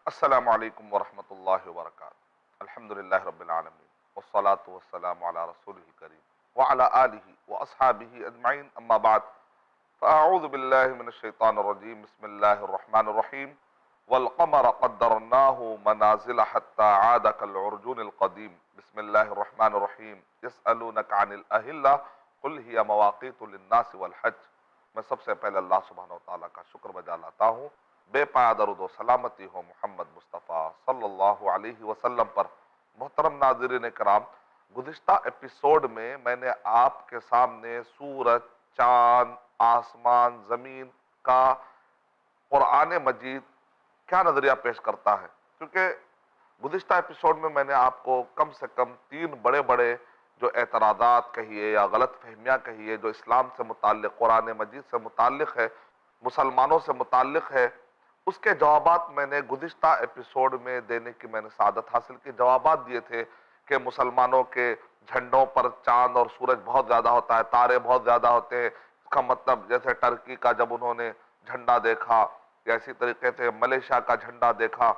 السلام علیکم ورحمۃ اللہ وبرکاتہ۔ الحمدللہ رب العالمین والصلاة والسلام علی رسول الکریم وعلی آلہ واصحابہ اجمعین، اما بعد فاعوذ باللہ من الشیطان الرجیم، بسم اللہ الرحمن الرحیم۔ والقمر قدرناہ منازل حتی عاد کالعرجون القدیم، بسم اللہ الرحمن الرحیم۔ یسألونک عن الاہلہ قل ہی مواقیت للناس والحج۔ میں سب سے پہلے اللہ سبحانہ وتعالیٰ کا شکر بجا لاتا ہوں، بے پایا درود و سلامتی ہو محمد مصطفیٰ صلی اللہ علیہ وسلم پر۔ محترم ناظرین کرام، گزشتہ ایپیسوڈ میں نے آپ کے سامنے سورج، چاند، آسمان، زمین کا قرآن مجید کیا نظریہ پیش کرتا ہے، کیونکہ گزشتہ ایپیسوڈ میں نے آپ کو کم سے کم 3 بڑے بڑے جو اعتراضات کہیے یا غلط فہمیاں کہیے جو اسلام سے متعلق، قرآن مجید سے متعلق ہے، مسلمانوں سے متعلق ہے، اس کے جوابات میں نے گزشتہ ایپیسوڈ میں دینے کی میں نے سعادت حاصل کی۔ جوابات دیے تھے کہ مسلمانوں کے جھنڈوں پر چاند اور سورج بہت زیادہ ہوتا ہے، تارے بہت زیادہ ہوتے ہیں۔ اس کا مطلب جیسے ٹرکی کا جب انہوں نے جھنڈا دیکھا، یا اسی طریقے سے ملیشیا کا جھنڈا دیکھا،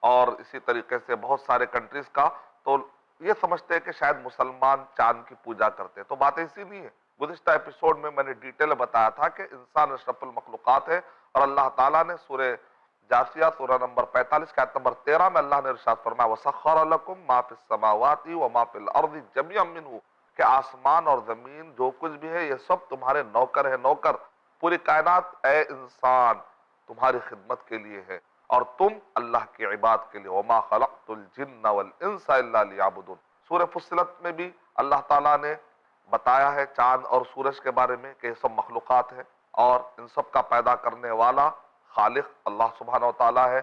اور اسی طریقے سے بہت سارے کنٹریز کا، تو یہ سمجھتے ہیں کہ شاید مسلمان چاند کی پوجا کرتے ہیں۔ تو بات ایسی نہیں ہے۔ گزشتہ ایپیسوڈ میں نے ڈیٹیل بتایا تھا کہ انسان اشرف المخلوقات ہے، اور اللہ تعالیٰ نے سورہ جاثیہ سورہ نمبر 45 کی آیت نمبر 13 میں اللہ نے ارشاد فرمایا وَسَخَّرَ لَكُم مَا فِي السَّمَاوَاتِ وَمَا فِي الْأَرْضِ جَمِيعًا مِّنْهُ، کہ آسمان اور زمین جو کچھ بھی ہے یہ سب تمہارے نوکر ہے، نوکر۔ پوری کائنات اے انسان تمہاری خدمت کے لیے ہے، اور تم اللہ کی عباد کے لیے۔ وَمَا خَلَقْتُ الْجِنَّ وَالْإِنسَ إِلَّا لِيَعْبُدُونَ۔ سورہ فصلت میں بھی اللہ تعالیٰ نے بتایا ہے چاند اور سورج کے بارے میں کہ یہ سب مخلوقات ہے، اور ان سب کا پیدا کرنے والا خالق اللہ سبحانہ وتعالیٰ ہے۔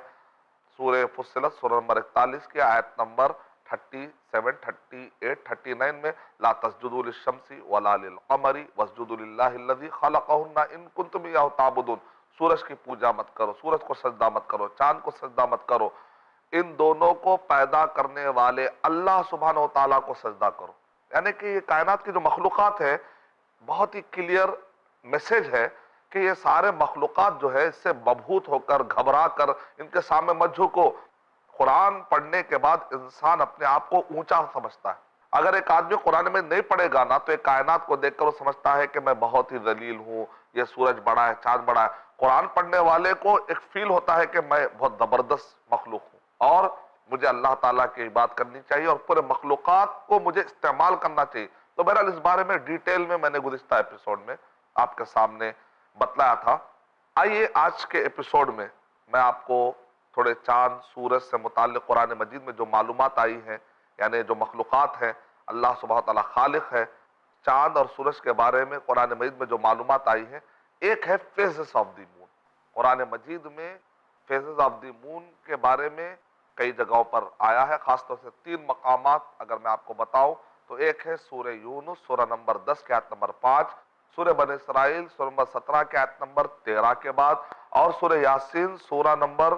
سورہ فصلت سورہ نمبر 41 کی آیت نمبر 37، 38، 39 میں لا تسجدوا للشمس ولا للقمر واسجدوا للہ الذی خلقہن ان کنتم ایاہ تعبدون۔ سورج کی پوجا مت کرو، سورج کو سجدہ مت کرو، چاند کو سجدہ مت کرو، ان دونوں کو پیدا کرنے والے اللہ سبحانہ وتعالیٰ کو سجدہ کرو۔ یعنی کہ یہ کائنات کی جو مخلوقات ہے، بہت ہی کلیئر میسج ہے کہ یہ سارے مخلوقات جو ہے اس سے مبہوت ہو کر، گھبرا کر ان کے سامنے مت جھکو۔ قرآن پڑھنے کے بعد انسان اپنے آپ کو اونچا سمجھتا ہے۔ اگر ایک آدمی قرآن میں نہیں پڑھے گا نا، تو ایک کائنات کو دیکھ کر وہ سمجھتا ہے کہ میں بہت ہی ذلیل ہوں، یہ سورج بڑا ہے، چاند بڑا ہے۔ قرآن پڑھنے والے کو ایک فیل ہوتا ہے کہ میں بہت زبردست مخلوق ہوں، اور مجھے اللہ تعالیٰ کی عبادت کرنی چاہیے، اور پورے مخلوقات کو مجھے استعمال کرنا چاہیے۔ تو بہرحال اس بارے میں ڈیٹیل میں نے گزشتہ ایپیسوڈ میں آپ کے سامنے بتلایا تھا۔ آئیے آج کے ایپیسوڈ میں آپ کو تھوڑے چاند سورج سے متعلق قرآن مجید میں جو معلومات آئی ہیں، یعنی جو مخلوقات ہیں، اللہ سبحانہ تعالیٰ خالق ہے، چاند اور سورج کے بارے میں قرآن مجید میں جو معلومات آئی ہیں۔ ایک ہے فیزز آف دی مون۔ قرآن مجید میں فیزز آف دی مون کے بارے میں کئی جگہوں پر آیا ہے، خاص طور سے 3 مقامات اگر میں آپ کو بتاؤں تو ایک ہے سورہ یونس سورہ نمبر 10 کی آیت نمبر 5، سورہ بنی اسرائیل سورہ نمبر 17 کی آیت نمبر 13 کے بعد، اور سورہ یاسین سورہ نمبر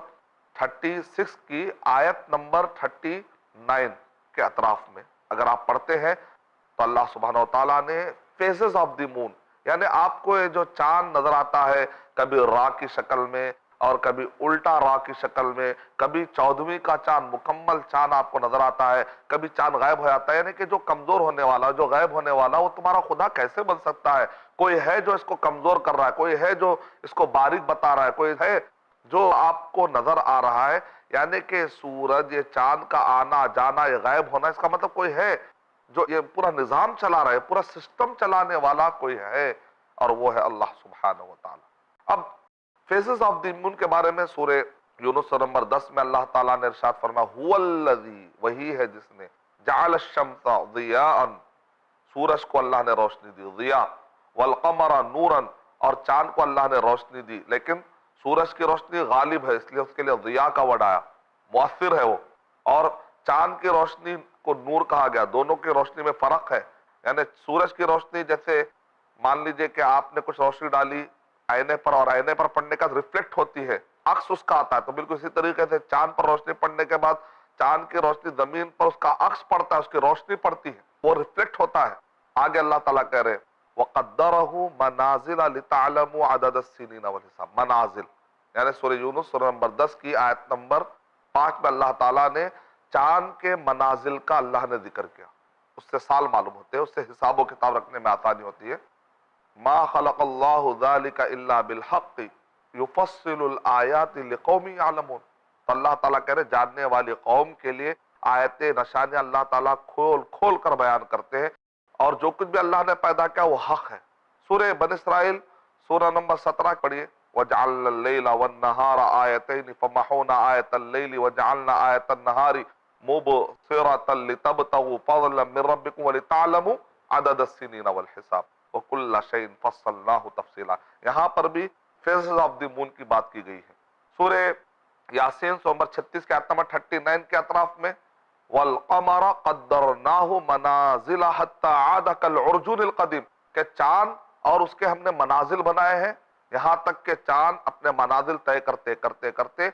36 کی آیت نمبر 39 کے اطراف میں اگر آپ پڑھتے ہیں تو اللہ سبحانہ وتعالیٰ نے فیزز آف دی مون، یعنی آپ کو یہ جو چاند نظر آتا ہے کبھی را کی شکل میں اور کبھی الٹا را کی شکل میں، کبھی 14ویں کا چاند مکمل چاند آپ کو نظر آتا ہے، کبھی چاند غائب ہو جاتا ہے، یعنی کہ جو کمزور ہونے والا، جو غائب ہونے والا، وہ تمہارا خدا کیسے بن سکتا ہے؟ کوئی ہے جو اس کو کمزور کر رہا ہے، کوئی ہے جو اس کو باریک بتا رہا ہے، کوئی ہے جو آپ کو نظر آ رہا ہے۔ یعنی کہ سورج، یہ چاند کا آنا جانا، یہ غائب ہونا، اس کا مطلب کوئی ہے جو یہ پورا نظام چلا رہا ہے، پورا سسٹم چلانے والا کوئی ہے، اور وہ ہے اللہ سبحانہ وتعالی۔ اب فیزز آف دی مون کے بارے میں سورہ یونس سورہ نمبر 10 میں اللہ تعالیٰ نے ارشاد فرمایا هو الذی، وہی ہے جس نے جعل الشمس ضیاء، سورج کو اللہ نے روشنی دی، ضیاء، والقمر نورا، اور چاند کو اللہ نے روشنی دی، لیکن سورج کی روشنی غالب ہے، اس لیے اس کے لیے ضیاء کا ورڈ آیا، مؤثر ہے وہ، اور چاند کی روشنی کو نور کہا گیا۔ دونوں کی روشنی میں فرق ہے، یعنی سورج کی روشنی جیسے مان لیجئے کہ آپ نے کچھ روشنی ڈالی آئینے پر، اور آئینے پر پڑنے کا ریفلیکٹ ہوتی ہے، عکس اس کا آتا ہے، تو بالکل اسی طریقے سے چاند پر روشنی پڑنے کے بعد چاند کی روشنی زمین پر اس کا عکس پڑتا ہے، اس کی روشنی پڑتی ہے، وہ ریفلیکٹ ہوتا ہے۔ آگے اللہ تعالیٰ کہہ رہے وَقَدَّرَهُ مَنَازِلَ لِتَعْلَمُوا عَدَدَ السِّنِينَ وَالْحِسَابَ، منازل، یعنی سورہ یونس سورہ نمبر 10 کی آیت نمبر 5 میں اللہ تعالیٰ نے چاند کے منازل کا اللہ نے ذکر کیا، اس سے سال معلوم ہوتے ہیں، اس سے حساب و کتاب رکھنے میں آسانی ہوتی ہے۔ ما خلق اللہ ذالک الا بالحق یفصل الآیات لقوم یعلمون، تو اللہ تعالیٰ کہہ رہے جاننے والی قوم کے لیے آیتیں نشانیاں اللہ تعالیٰ کھول کھول کر بیان کرتے ہیں، اور جو کچھ بھی اللہ نے پیدا کیا وہ حق ہے۔ سورہ بن اسرائیل سورہ نمبر 17 پڑھیے، وَجَعَلْنَا اللَّيْلَ وَالنَّهَارَ آیَتَيْنِ فَمَحَوْنَا آیَةَ اللَّيْلِ وَجَعَلْنَا آیَةَ النَّهَارِ مُبْصِرَةً لِتَبْتَغُوا فَضْلًا مِّن رَّبِّكُمْ وَلِتَعْلَمُوا عَدَدَ السِّنِينَ وَالْحِسَابَ وَكُلَّ شَيْءٍ فَصَّلْنَاهُ تَفْصِيلًا۔ یہاں پر بھی فیزز آف دی مون کی بات کی گئی ہے۔ سورہ یاسین سورہ نمبر 36 کے آیت نمبر 39 کے اطراف میں وَالْقَمَرَ قَدَّرْنَاهُ مَنَازِلَ حَتَّى عَادَ كَالْعُرْجُونِ الْقَدِيمِ، کہ چاند اور اس کے ہم نے منازل بنائے ہیں یہاں تک کہ چاند اپنے منازل طے کرتے کرتے کرتے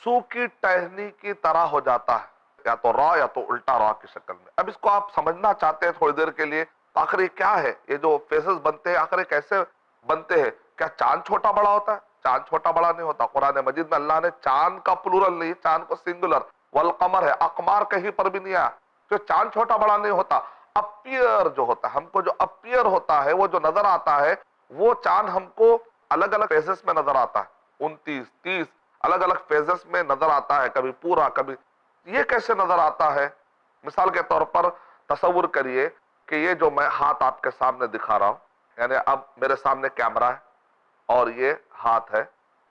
سو کی ٹہنی کی طرح ہو جاتا ہے، یا تو را یا تو الٹا را کی شکل میں۔ اب اس کو آپ سمجھنا چاہتے ہیں تھوڑی دیر کے لیے، آخر یہ کیا ہے؟ یہ جو فیزز بنتے ہیں آخر یہ کیسے بنتے ہیں؟ کیا چاند چھوٹا بڑا ہوتا ہے؟ چاند چھوٹا بڑا نہیں ہوتا۔ قرآن مجید میں اللہ نے چاند کا پلورل نہیں، چاند کو سنگولر والقمر ہے، اقمار کہیں پر بھی نہیں آیا، کہ چاند چھوٹا بڑا نہیں ہوتا۔ اپیئر جو ہوتا ہے، ہم کو جو اپیئر ہوتا ہے، وہ جو نظر آتا ہے، وہ چاند ہم کو الگ الگ فیزز میں نظر آتا ہے، 29 30 الگ الگ فیزز میں نظر آتا ہے، کبھی پورا کبھی۔ یہ کیسے نظر آتا ہے؟ مثال کے طور پر تصور کریے کہ یہ جو میں ہاتھ آپ کے سامنے دکھا رہا ہوں، یعنی اب میرے سامنے کیمرہ ہے اور یہ ہاتھ ہے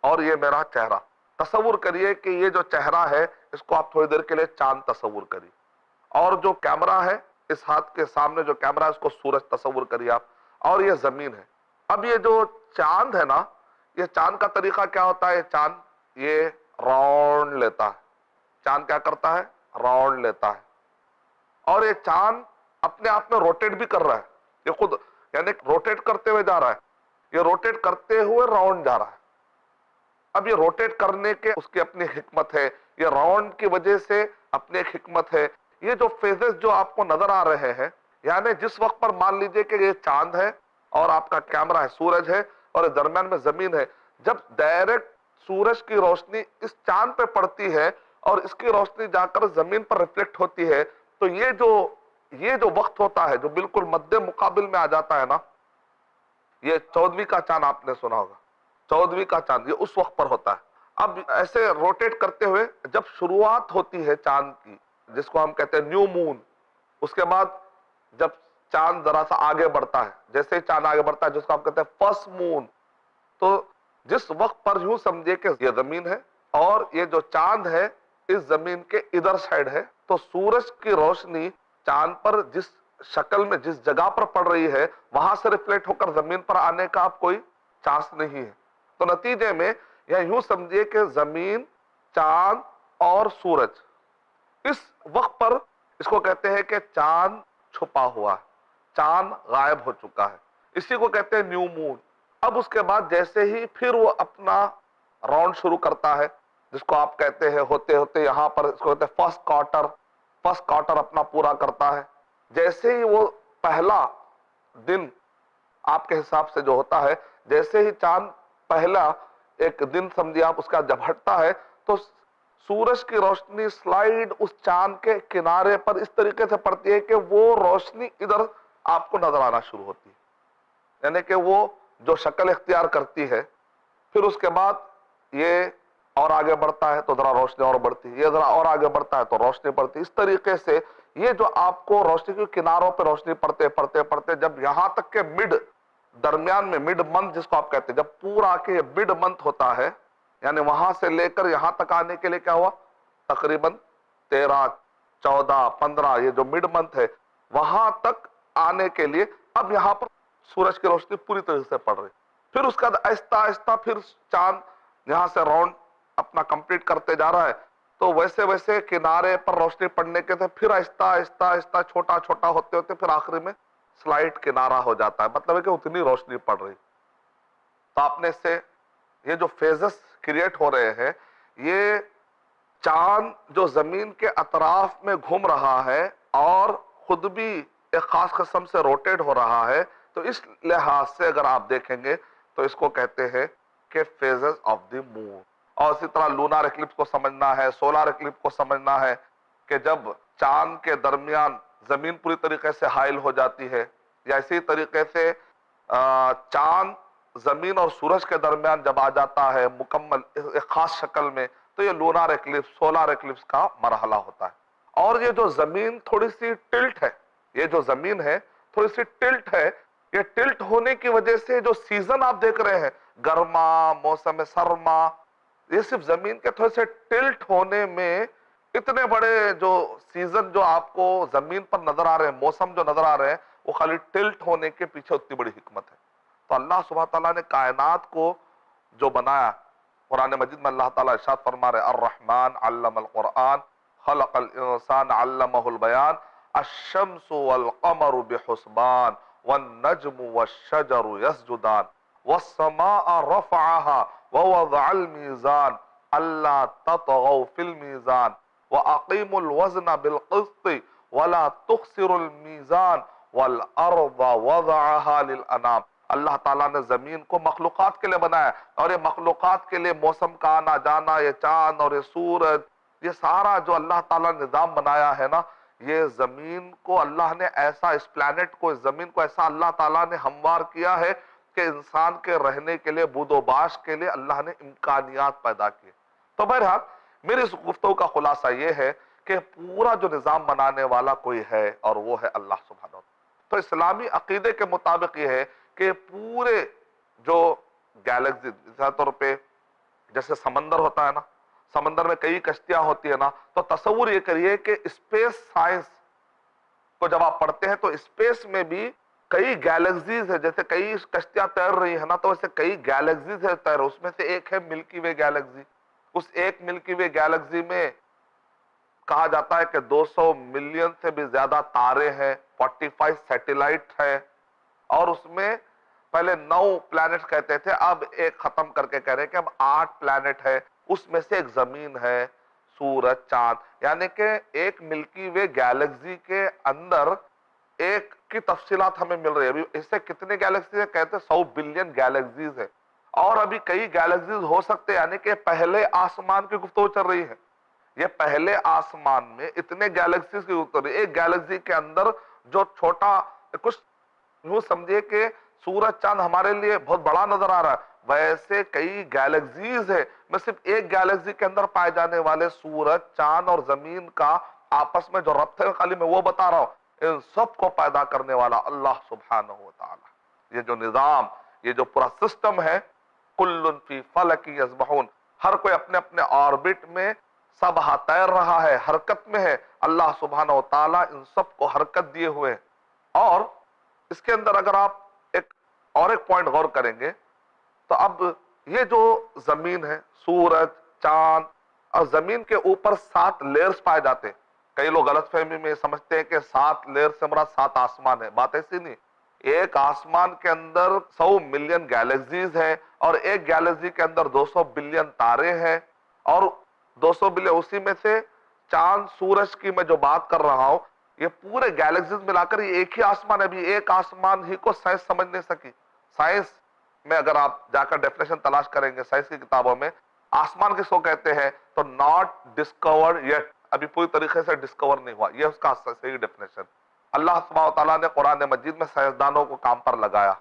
اور یہ میرا چہرہ۔ تصور کریے کہ یہ جو چہرہ ہے اس کو آپ تھوڑی دیر کے لیے چاند تصور کریے، اور جو کیمرہ ہے اس ہاتھ کے سامنے جو کیمرہ ہے اس کو سورج تصور کریے آپ، اور یہ زمین ہے۔ اب یہ جو چاند ہے نا، یہ چاند کا طریقہ کیا ہوتا ہے؟ یہ چاند یہ راؤنڈ لیتا ہے، چاند کیا کرتا ہے؟ راؤنڈ لیتا ہے، اور یہ چاند اپنے آپ میں روٹیٹ بھی کر رہا ہے، یہ خود یعنی روٹیٹ کرتے ہوئے جا رہا ہے، یہ روٹیٹ کرتے ہوئے راؤنڈ جا رہا ہے۔ اب یہ روٹیٹ کرنے کے اس کی اپنی حکمت ہے، یہ راؤنڈ کی وجہ سے اپنی ایک حکمت ہے۔ یہ جو فیزز جو آپ کو نظر آ رہے ہیں، یعنی جس وقت پر مان لیجئے کہ یہ چاند ہے اور آپ کا کیمرہ ہے سورج ہے اور درمیان میں زمین ہے، جب ڈائریکٹ سورج کی روشنی اس چاند پہ پڑتی ہے اور اس کی روشنی جا کر زمین پر ریفلیکٹ ہوتی ہے، تو یہ جو وقت ہوتا ہے جو بالکل مد مقابل میں آ جاتا ہے نا، یہ 14ویں کا چاند آپ نے سنا ہوگا، 14ویں کا چاند یہ اس وقت پر ہوتا ہے۔ اب ایسے روٹیٹ کرتے ہوئے جب شروعات ہوتی ہے چاند کی، جس کو ہم کہتے ہیں نیو مون، اس کے بعد جب چاند ذرا سا آگے بڑھتا ہے، جیسے ہی چاند آگے بڑھتا ہے جس کو ہم کہتے ہیں فرسٹ مون، تو جس وقت پر یوں سمجھے کہ یہ زمین ہے اور یہ جو چاند ہے اس زمین کے ادھر سائیڈ ہے، تو سورج کی روشنی چاند پر جس شکل میں جس جگہ پر پڑ رہی ہے وہاں سے ریفلیکٹ ہو کر زمین پر آنے کا اب کوئی چانس نہیں ہے۔ تو نتیجے میں یا یوں سمجھیے کہ زمین، چاند اور سورج اس وقت پر اس کو کہتے ہیں کہ چاند چھپا ہوا ہے، چاند غائب ہو چکا ہے، اسی کو کہتے ہیں نیو مون۔ اب اس کے بعد جیسے ہی پھر وہ اپنا راؤنڈ شروع کرتا ہے، جس کو آپ کہتے ہیں ہوتے ہوتے یہاں پر اس کو کہتے ہیں فرسٹ کوارٹر اپنا پورا کرتا ہے، جیسے ہی وہ پہلا دن آپ کے حساب سے جو ہوتا ہے، جیسے ہی چاند پہلا ایک دن سمجھے آپ اس کا جب ہٹتا ہے، تو سورج کی روشنی سلائیڈ اس چاند کے کنارے پر اس طریقے سے پڑتی ہے کہ وہ روشنی ادھر آپ کو نظر آنا شروع ہوتی ہے، یعنی کہ وہ جو شکل اختیار کرتی ہے، پھر اس کے بعد یہ اور آگے بڑھتا ہے تو ذرا روشنی اور بڑھتی ہے، یہ ذرا اور آگے بڑھتا ہے تو روشنی بڑھتی ہے۔ اس طریقے سے یہ جو آپ کو روشنی کے کناروں پہ روشنی پڑتے جب یہاں تک کہ درمیان میں مڈ منتھ جس کو آپ کہتے ہیں، جب پورا کے یہ مڈ منتھ ہوتا ہے، یعنی وہاں سے لے کر یہاں تک آنے کے لیے کیا ہوا؟ تقریباً 13 14 15 یہ جو مڈ منتھ ہے، وہاں تک آنے کے لیے اب یہاں پر سورج کی روشنی پوری طرح سے پڑ رہی، پھر اس کا آہستہ آہستہ پھر چاند یہاں سے راؤنڈ اپنا کمپلیٹ کرتے جا رہا ہے، تو ویسے ویسے کنارے پر روشنی پڑنے کے تھے، پھر آہستہ آہستہ آہستہ چھوٹا چھوٹا ہوتے ہوتے پھر آخری میں سلائٹ کنارہ ہو جاتا ہے، مطلب ہے کہ اتنی روشنی پڑ رہی۔ تو آپ نے اس سے یہ جو فیزز کریٹ ہو رہے ہیں، یہ چاند جو زمین کے اطراف میں گھوم رہا ہے اور خود بھی ایک خاص قسم سے روٹیٹ ہو رہا ہے، تو اس لحاظ سے اگر آپ دیکھیں گے تو اس کو کہتے ہیں کہ فیزز آف دی مون۔ اور اسی طرح لونار ایکلپس کو سمجھنا ہے، سولار ایکلپس کو سمجھنا ہے کہ جب چاند کے درمیان زمین پوری طریقے سے حائل ہو جاتی ہے، یا اسی طریقے سے چاند زمین اور سورج کے درمیان جب آ جاتا ہے مکمل ایک خاص شکل میں، تو یہ لونار ایکلپس، سولار ایکلپس کا مرحلہ ہوتا ہے۔ اور یہ جو زمین تھوڑی سی ٹلٹ ہے، یہ جو زمین ہے تھوڑی سی ٹلٹ ہے، یہ ٹلٹ ہونے کی وجہ سے جو سیزن آپ دیکھ رہے ہیں، گرما، موسم سرما، یہ صرف زمین کے تھوڑے سے ٹلٹ ہونے میں اتنے بڑے جو سیزن جو آپ کو زمین پر نظر آ رہے ہیں، موسم جو نظر آ رہے ہیں، وہ خالی ٹلٹ ہونے کے پیچھے اتنی بڑی حکمت ہے۔ تو اللہ سبحانہ تعالیٰ نے کائنات کو جو بنایا، قرآن مجید میں اللہ تعالیٰ ارشاد فرما رہے الرحمن علم القرآن خلق الانسان علمہ البیان الشمس والقمر بحسبان والنجم والشجر يسجدان والسماء رفعها ووضع الميزان ألا تطغوا في الميزان وأقيموا الوزن بالقسط ولا تخسروا الميزان والأرض وضعها للأنام۔ اللہ تعالیٰ نے زمین کو مخلوقات کے لیے بنایا، اور یہ مخلوقات کے لیے موسم کا آنا جانا، یہ چاند اور یہ سورج، یہ سارا جو اللہ تعالیٰ نے نظام بنایا ہے نا، یہ زمین کو اللہ نے ایسا، اس پلانٹ کو، اس زمین کو ایسا اللہ تعالیٰ نے ہموار کیا ہے کہ انسان کے رہنے کے لیے، بود و باش کے لیے اللہ نے امکانیات پیدا کیے۔ تو بہرحال میری اس گفتگو کا خلاصہ یہ ہے کہ پورا جو نظام بنانے والا کوئی ہے، اور وہ ہے اللہ سبحانہ وتعالی۔ تو اسلامی عقیدے کے مطابق یہ ہے کہ پورے جو گیلیکسی، مثال طور پہ جیسے سمندر ہوتا ہے نا، سمندر میں کئی کشتیاں ہوتی ہیں نا، تو تصور یہ کریے کہ اسپیس سائنس کو جب آپ پڑھتے ہیں تو اسپیس میں بھی کئی گیلیکسیز ہے، جیسے کئی کشتیاں تیر رہی ہیں نا، تو ویسے کئی گیلیکسیز ہے تیر، اس میں سے ایک ہے ملکی وے گیلیکسی۔ اس ایک ملکی وے گیلیکسی میں کہا جاتا ہے کہ 200 ملین سے بھی زیادہ تارے ہیں، 45 سیٹلائٹ ہے، اور اس میں پہلے 9 پلانٹ کہتے تھے، اب ایک ختم کر کے کہہ رہے ہیں کہ اب 8 پلانٹ ہے، اس میں سے ایک زمین ہے، سورج، چاند، یعنی کہ ایک ملکی وے گیلیکسی کے اندر ایک کی تفصیلات ہمیں مل رہی ہے۔ ابھی اس سے کتنے گیلیکسیز ہیں؟ کہتے ہیں 100 بلین گیلیکسیز ہے، اور ابھی کئی گیلیکسیز ہو سکتے ہیں، یعنی کہ پہلے آسمان کی گفتگو چل رہی ہے۔ یہ پہلے آسمان میں اتنے گیلیکسیز کی گفتگو، ایک گیلیکسی کے اندر جو چھوٹا، کچھ یوں سمجھے کہ سورج چاند ہمارے لیے بہت بڑا نظر آ رہا ہے، ویسے کئی گیلیکسیز ہے، میں صرف ایک گیلیکسی کے اندر پائے جانے والے سورج، چاند اور زمین کا آپس میں جو ربط ہے خالی میں وہ بتا رہا ہوں۔ ان سب کو پیدا کرنے والا اللہ سبحانہ وتعالی، یہ جو نظام، یہ جو پورا سسٹم ہے، کل فی فلک یسبحون، ہر کوئی اپنے اپنے آربٹ میں سب تیر رہا ہے، حرکت میں ہے۔ اللہ سبحانہ وتعالی ان سب کو حرکت دیے ہوئے ہیں۔ اور اس کے اندر اگر آپ ایک پوائنٹ غور کریں گے تو اب یہ جو زمین ہے، سورج، چاند، اور زمین کے اوپر 7 لیئرز پائے جاتے ہیں۔ کئی لوگ غلط فہمی میں سمجھتے ہیں کہ 7 لیئر سے مراد 7 آسمان ہے، بات ایسی نہیں۔ ایک آسمان کے اندر 100 ملین گیلیکسیز ہے، اور ایک گیلیکسی کے اندر 200 بلین تارے ہیں، اور 200 بلین، اسی میں سے چاند، سورج کی میں جو بات کر رہا ہوں، یہ پورے گیلیکسیز ملا کر یہ ایک ہی آسمان ہے۔ ابھی ایک آسمان ہی کو سائنس سمجھ نہیں سکی۔ سائنس میں اگر آپ جا کر ڈیفینیشن تلاش کریں گے سائنس کی کتابوں میں، آسمان کس کو کہتے ہیں تو ناٹ ڈسکورڈ یٹ، ابھی پوری طریقے سے ڈسکور نہیں ہوا، یہ اس کا صحیح ڈیفینیشن۔ اللہ سبحانہ وتعالیٰ نے قرآن مجید میں سائنسدانوں کو کام پر لگایا،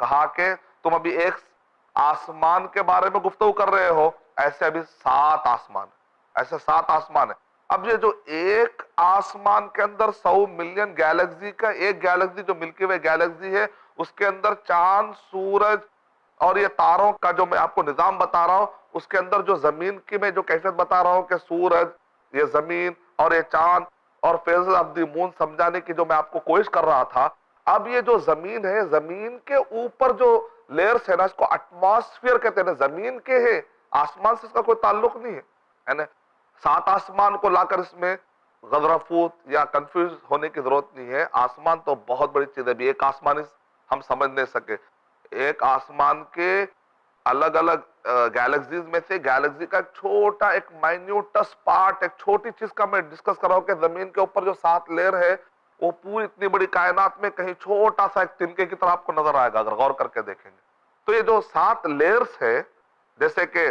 کہا کہ تم ابھی ایک آسمان کے بارے میں گفتگو کر رہے ہو، ایسے ابھی 7 آسمان، ایسے 7 آسمان ہیں۔ اب یہ جو ایک آسمان کے اندر 100 ملین گیلیکسی کا ایک گیلیکسی جو ملکی وے گیلیکسی ہے، اس کے اندر چاند، سورج اور یہ تاروں کا جو میں آپ کو نظام بتا رہا ہوں، اس کے اندر جو زمین کی میں جو کیفیت بتا رہا ہوں کہ سورج، یہ زمین اور یہ چاند، اور فیزز آف دی مون سمجھانے کی جو میں آپ کو کوشش کر رہا تھا۔ اب یہ جو زمین ہے، زمین کے اوپر جو لیئرز ہے نا، اس کو ایٹماسفیئر کہتے ہیں نا، زمین کے ہے، آسمان سے اس کا کوئی تعلق نہیں ہے۔ 7 آسمان کو لا کر اس میں غضرفوت یا کنفیوز ہونے کی ضرورت نہیں ہے۔ آسمان تو بہت بڑی چیز ہے، بھی ایک آسمان ہم سمجھ نہیں سکے۔ ایک آسمان کے الگ الگ گیلیکسیز میں سے گیلیکسی کا ایک چھوٹا، ایک مائنیوٹس پارٹ، ایک چھوٹی چیز کا میں ڈسکس کر رہا ہوں کہ زمین کے اوپر جو 7 لیئر ہے، وہ پوری اتنی بڑی کائنات میں کہیں چھوٹا سا ایک تنکے کی طرح آپ کو نظر آئے گا اگر غور کر کے دیکھیں گے۔ تو یہ جو 7 لیئرز ہے، جیسے کہ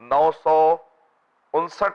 1959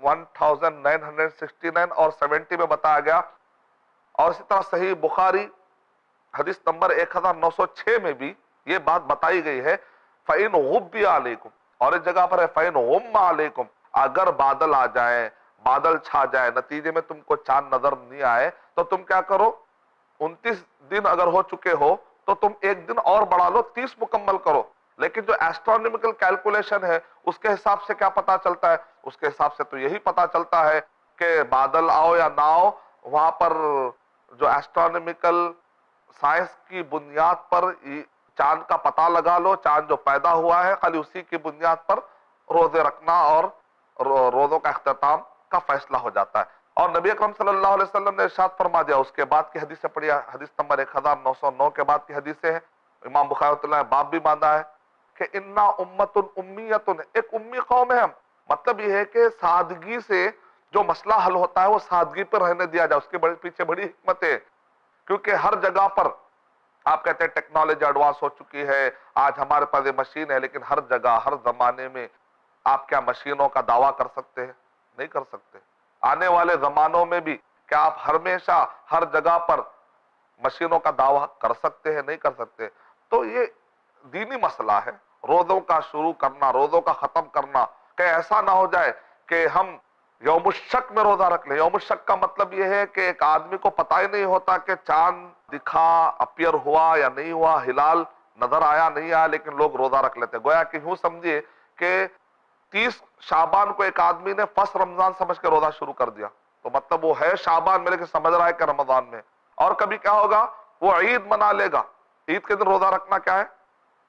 1969 اور 70 میں بتایا گیا، اور اسی طرح صحیح بخاری حدیث نمبر 1906 میں بھی یہ بات بتائی گئی ہے، فَإِنْ غُبِّ عَلَيْكُمْ، اور اس جگہ پر ہے فَإِنْ غُمَّ عَلَيْكُمْ، اگر بادل آ جائیں، بادل چھا جائے، نتیجے میں تم کو چاند نظر نہیں آئے، تو تم کیا کرو، 29 دن اگر ہو چکے ہو تو تم ایک دن اور بڑھا لو، 30 مکمل کرو۔ لیکن جو ایسٹرونومیکل کیلکولیشن ہے اس کے حساب سے کیا پتا چلتا ہے؟ اس کے حساب سے تو یہی پتا چلتا ہے کہ بادل آؤ یا نہ آؤ، وہاں پر جو ایسٹرونومیکل سائنس کی بنیاد پر چاند کا پتہ لگا لو، چاند جو پیدا ہوا ہے خالی اسی کی بنیاد پر روزے رکھنا اور روزوں کا اختتام کا فیصلہ ہو جاتا ہے۔ اور نبی اکرم صلی اللہ علیہ وسلم نے ارشاد فرما دیا، اس کے بعد کی حدیث سے پڑھی، حدیث نمبر 1909 کے بعد کی حدیثیں ہیں، امام بخاری رحمۃ اللہ نے باب بھی باندھا ہے کہ انا امت امیت، ایک امی قوم ہے ہم، مطلب یہ ہے کہ سادگی سے جو مسئلہ حل ہوتا ہے وہ سادگی پر رہنے دیا جائے، اس کے پیچھے بڑی حکمت ہے، کیونکہ ہر جگہ پر آپ کہتے ہیں ٹیکنالوجی ایڈوانس ہو چکی ہے، آج ہمارے پاس یہ مشین ہے، لیکن ہر جگہ ہر زمانے میں آپ کیا مشینوں کا دعویٰ کر سکتے ہیں؟ نہیں کر سکتے۔ آنے والے زمانوں میں بھی کیا آپ ہمیشہ ہر جگہ پر مشینوں کا دعویٰ کر سکتے ہیں؟ نہیں کر سکتے۔ تو یہ دینی مسئلہ ہے، روزوں کا شروع کرنا، روزوں کا ختم کرنا، کہ ایسا نہ ہو جائے کہ ہم یوم الشک میں روزہ رکھ لیں۔ یوم الشک کا مطلب یہ ہے کہ ایک آدمی کو پتہ ہی نہیں ہوتا کہ چاند دکھا، اپیئر ہوا یا نہیں ہوا، ہلال نظر آیا نہیں آیا، لیکن لوگ روزہ رکھ لیتے ہیں۔ گویا کہ یوں سمجھیے کہ 30 شعبان کو ایک آدمی نے فرسٹ رمضان سمجھ کے روزہ شروع کر دیا، تو مطلب وہ ہے شعبان میں لیکن سمجھ رہا ہے کہ رمضان میں۔ اور کبھی کیا ہوگا، وہ عید منا لے گا، عید کے دن روزہ رکھنا کیا ہے؟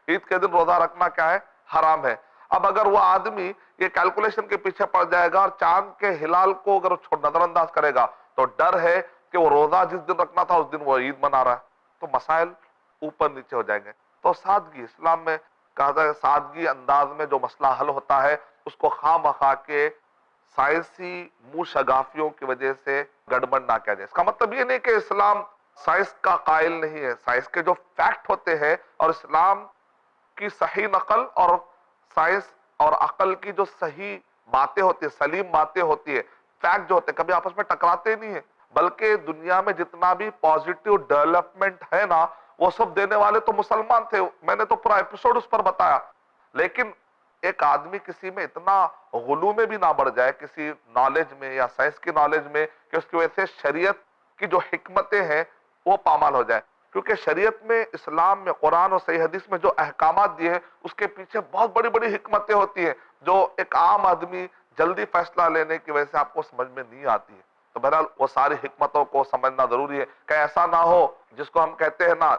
عید کے دن روزہ رکھنا کیا ہے؟ حرام ہے۔ اب اگر وہ آدمی یہ کیلکولیشن کے پیچھے پڑ جائے گا اور چاند کے ہلال کو اگر نظر انداز کرے گا تو ڈر ہے کہ وہ روزہ جس دن رکھنا تھا اس دن وہ عید منا رہا ہے، تو مسائل اوپر نیچے ہو جائیں گے۔ تو سادگی، اسلام میں کہا جائے سادگی انداز میں جو مسئلہ حل ہوتا ہے اس کو خواہ مخواہ کے سائنسی منہ شگافیوں کی وجہ سے گڑبڑ نہ کیا جائے۔ اس کا مطلب یہ نہیں کہ اسلام سائنس کا قائل نہیں ہے، سائنس کے جو فیکٹ ہوتے ہیں اور اسلام کی صحیح نقل اور سائنس اور عقل کی جو صحیح باتیں ہوتی ہیں، سلیم باتیں ہوتی ہیں، فیکٹ جو ہوتے ہیں، کبھی آپس میں ٹکراتے نہیں ہیں، بلکہ دنیا میں جتنا بھی پازیٹیو ڈیولپمنٹ ہے نا وہ سب دینے والے تو مسلمان تھے، میں نے تو پورا ایپیسوڈ اس پر بتایا۔ لیکن ایک آدمی کسی میں اتنا غلو میں بھی نہ بڑھ جائے، کسی نالج میں یا سائنس کی نالج میں، کہ اس کی وجہ سے شریعت کی جو حکمتیں ہیں وہ پامال ہو جائے، کیونکہ شریعت میں، اسلام میں، قرآن اور صحیح حدیث میں جو احکامات دیے ہیں اس کے پیچھے بہت بڑی بڑی حکمتیں ہوتی ہیں جو ایک عام آدمی جلدی فیصلہ لینے کی وجہ سے آپ کو سمجھ میں نہیں آتی ہے۔ تو بہرحال وہ ساری حکمتوں کو سمجھنا ضروری ہے کہ ایسا نہ ہو جس کو ہم کہتے ہیں نا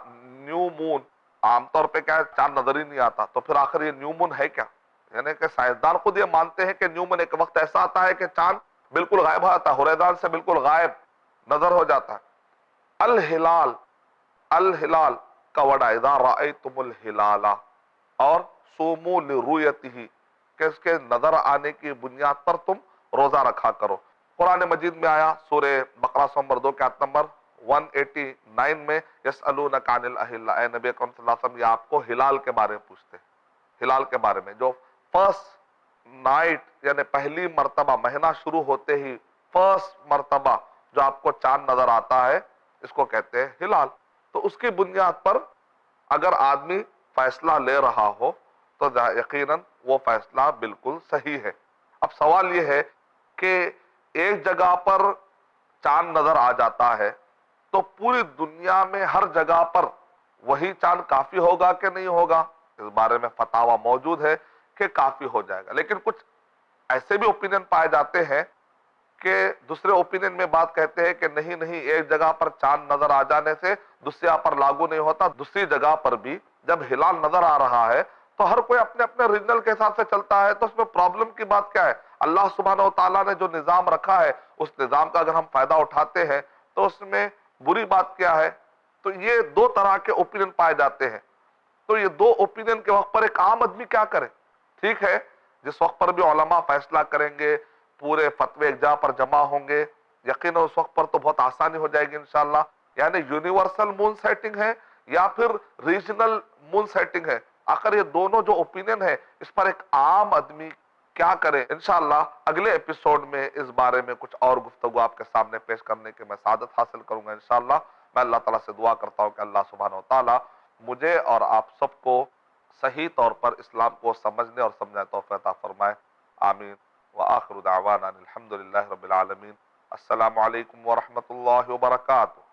نیو مون، عام طور پہ کیا ہے چاند نظر ہی نہیں آتا، تو پھر آخر یہ نیو مون ہے کیا؟ یعنی کہ سائنسدان خود یہ مانتے ہیں کہ نیو مون ایک وقت ایسا آتا ہے کہ چاند بالکل غائب ہو جاتا ہے، ہوریدان سے بالکل غائب نظر ہو جاتا ہے۔ الہلال، الہلال کا وڑا اذا رأیتم الہلال، اور صوموا لرؤیتہ، کہ اس کے نظر آنے کی بنیاد پر تم روزہ رکھا کرو۔ قرآن مجید میں آیا سورہ بقرہ نمبر 2 کے آیت نمبر 189 میں، یسألونک عن الاہلہ، اے نبی اکرم صلی اللہ علیہ وسلم یہ آپ کو ہلال کے بارے میں پوچھتے ہیں، ہلال کے بارے میں، جو فرسٹ نائٹ یعنی پہلی مرتبہ مہینہ شروع ہوتے ہی فرسٹ مرتبہ جو آپ کو چاند نظر آتا ہے اس کو کہتے ہیں ہلال۔ تو اس کی بنیاد پر اگر آدمی فیصلہ لے رہا ہو تو یقیناً وہ فیصلہ بالکل صحیح ہے۔ اب سوال یہ ہے کہ ایک جگہ پر چاند نظر آ جاتا ہے تو پوری دنیا میں ہر جگہ پر وہی چاند کافی ہوگا کہ نہیں ہوگا؟ اس بارے میں فتاویٰ موجود ہے کہ کافی ہو جائے گا، لیکن کچھ ایسے بھی اوپینین پائے جاتے ہیں کہ دوسرے اوپینین میں بات کہتے ہیں کہ نہیں نہیں، ایک جگہ پر چاند نظر آ جانے سے دوسری جگہ پر لاگو نہیں ہوتا، دوسری جگہ پر بھی جب ہلال نظر آ رہا ہے تو ہر کوئی اپنے اپنے ریجنل کے حساب سے چلتا ہے، تو اس میں پرابلم کی بات کیا ہے؟ اللہ سبحانہ و تعالیٰ نے جو نظام رکھا ہے اس نظام کا اگر ہم فائدہ اٹھاتے ہیں تو اس میں بری بات کیا ہے؟ تو یہ دو طرح کے اوپینین پائے جاتے ہیں۔ تو یہ دو اوپینین کے وقت پر ایک عام آدمی کیا کرے؟ ٹھیک ہے، جس وقت پر بھی علماء فیصلہ کریں گے، پورے فتوے ایک جگہ پر جمع ہوں گے، یقیناً اس وقت پر تو بہت آسانی ہو جائے گی انشاءاللہ۔ یعنی یونیورسل مون سیٹنگ ہے یا پھر ریجنل مون سیٹنگ ہے، آخر یہ دونوں جو اوپینین ہے اس پر ایک عام آدمی کیا کریں؟ انشاءاللہ اگلے ایپیسوڈ میں اس بارے میں کچھ اور گفتگو آپ کے سامنے پیش کرنے کے میں سعادت حاصل کروں گا انشاءاللہ۔ میں اللہ تعالیٰ سے دعا کرتا ہوں کہ اللہ سبحانہ و تعالیٰ مجھے اور آپ سب کو صحیح طور پر اسلام کو سمجھنے اور سمجھنے توفیق عطا فرمائے، آمین۔ وآخر دعوانا الحمدللہ رب العالمین۔ السلام علیکم ورحمۃ اللہ وبرکاتہ۔